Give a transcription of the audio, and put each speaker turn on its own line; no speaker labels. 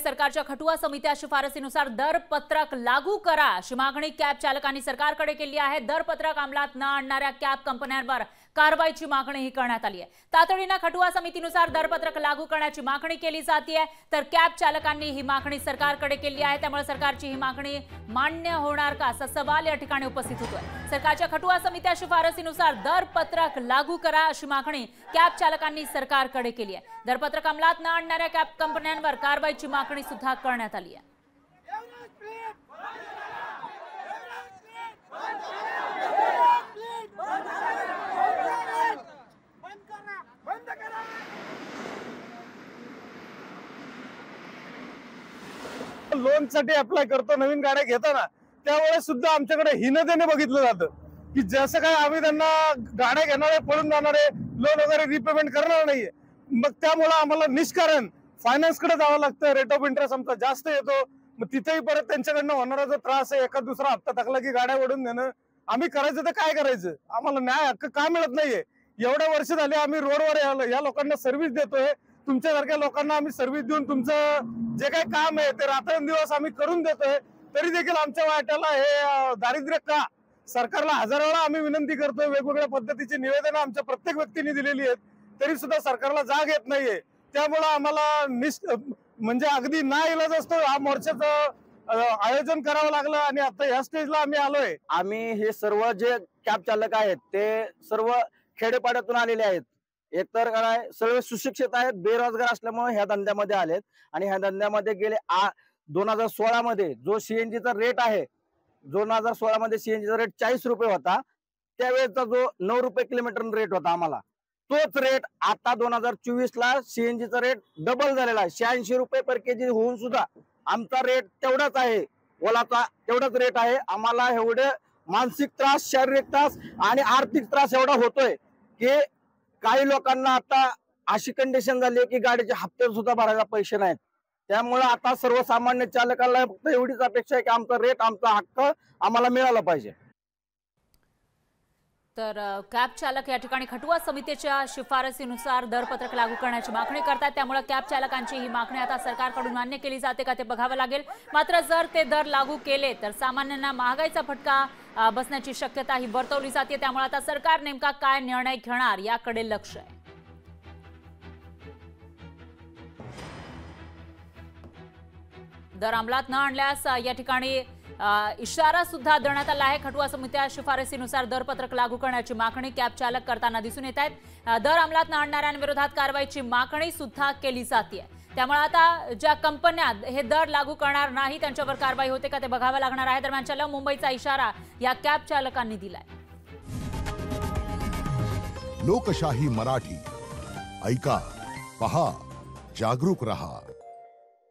सरकारच्या खटुआ समित्या शिफारसीनुसार दरपत्रक लागू करा अशी मागणी कॅब चालकांनी सरकारकडे केली आहे। दरपत्रक अंमलात न आणणाऱ्या कॅब कंपन्यांवर कारवाईची मागणीही करण्यात आली आहे। तातडीने खटुआ समितीनुसार दरपत्रक लागू करण्याची मागणी केली जाते, तर कॅब चालकांनी ही मागणी सरकारकडे केली आहे। त्यामुळे सरकारची ही मागणी मान्य होणार का असा सवाल या ठिकाणी उपस्थित होतोय। सरकारच्या खटुआ समित्या शिफारसीनुसार दरपत्रक लागू करा अशी मागणी कॅब चालकांनी सरकारकडे केली आहे। दरपत्रक अंमलात न आणणाऱ्या कॅब कंपन्यांवर कारवाईची मागणी सुद्धा करण्यात आली आहे।
लोन साठी अप्लाय करतो, नवीन गाड्या घेताना त्यावेळेस सुद्धा आमच्याकडे हीनतेने बघितलं जातं की जसं काय आम्ही त्यांना गाड्या घेणारे पळून जाणारे लोन वगैरे रिपेमेंट करणार नाहीये। मग त्यामुळे आम्हाला निष्कारण फायनान्स कडे जावं लागतं, रेट ऑफ इंटरेस्ट आमचा जास्त येतो। मग तिथेही परत त्यांच्याकडनं होणारा जो त्रास आहे, एका दुसरा हप्ता टाकला की गाड्या ओढून देणं, आम्ही करायचं तर काय करायचं, आम्हाला न्याय हक्क का मिळत नाहीये। एवढ्या वर्ष झाले आम्ही रोडवर या लोकांना सर्व्हिस देतोय, तुमच्यासारख्या लोकांना आम्ही सर्व्हिस देऊन तुमचं जे काही काम आहे ते रात्रंदिवस आम्ही करून देतोय, तरी देखील आमच्या वाट्याला हे दारिद्र्य का? सरकारला हजार वेळा आम्ही विनंती करतोय, वेगवेगळ्या पद्धतीची निवेदनं आमच्या प्रत्येक व्यक्तीने दिलेली आहेत, तरी सुद्धा सरकारला जाग येत नाहीये। त्यामुळे आम्हाला म्हणजे अगदी नाइलाज असतो हा मोर्चाचं आयोजन करावं लागलं आणि आता या स्टेजला आम्ही आलोय।
आम्ही हे सर्व जे कॅब चालक आहेत ते सर्व खेडेपाड्यातून आलेले आहेत। एकतर काय सर्व सुशिक्षित आहेत, बेरोजगार असल्यामुळे ह्या धंद्यामध्ये आलेत आणि ह्या धंद्यामध्ये गेले 2016 मध्ये जो सीएनजीचा रेट आहे, 2016 मध्ये सीएनजीचा रेट 40 रुपये होता, त्यावेळेचा जो 9 रुपये किलोमीटर रेट होता आम्हाला, तोच रेट आता 2024 ला सीएनजीचा रेट डबल झालेला आहे। 86 रुपये पर केजी होऊन सुद्धा आमचा रेट तेवढाच आहे, ओलाचा तेवढाच रेट आहे। आम्हाला एवढे मानसिक त्रास, शारीरिक त्रास आणि आर्थिक त्रास एवढा होतोय की काही लोकांना आता अशी कंडिशन झाली आहे की गाडीचे हप्ते सुद्धा भरायला पैसे नाहीत। त्यामुळे आता सर्वसामान्य चालकाला फक्त एवढीच अपेक्षा आहे की आमचा रेट, आमचा हक्क आम्हाला मिळाला पाहिजे।
तर कॅब चालक या ठिकाणी खटुआ समितीच्या शिफारसीनुसार दरपत्रक लागू करण्याची मागणी करतात, त्यामुळे कॅब चालकांची ही मागणी आता सरकारकडून मान्य केली जाते का ते बघावं लागेल। मात्र जर ते दर लागू केले तर सामान्यांना महागाईचा फटका बसण्याची शक्यता ही वर्तवली जाते। त्यामुळे आता सरकार नेमका काय निर्णय घेणार याकडे लक्ष आहे। दर अंमलात न आणल्यास या ठिकाणी इशारा सुद्धा देण्यात आला आहे। खटुआ समित्या शिफारसीनुसार दरपत्रक लागू करण्याची मागणी कॅब चालक करताना दिसून येत आहेत। दर अंमलात न आणणाऱ्यांविरोधात कारवाईची मागणी सुद्धा केली जाते। त्यामुळे आता ज्या कंपन्या हे दर लागू करणार नाही त्यांच्यावर कारवाई होते का ते बघावं लागणार आहे। दरम्यान चलो मुंबईचा इशारा या कॅब चालकांनी दिलाय।
लोकशाही मराठी ऐका, पहा, जागरूक रहा।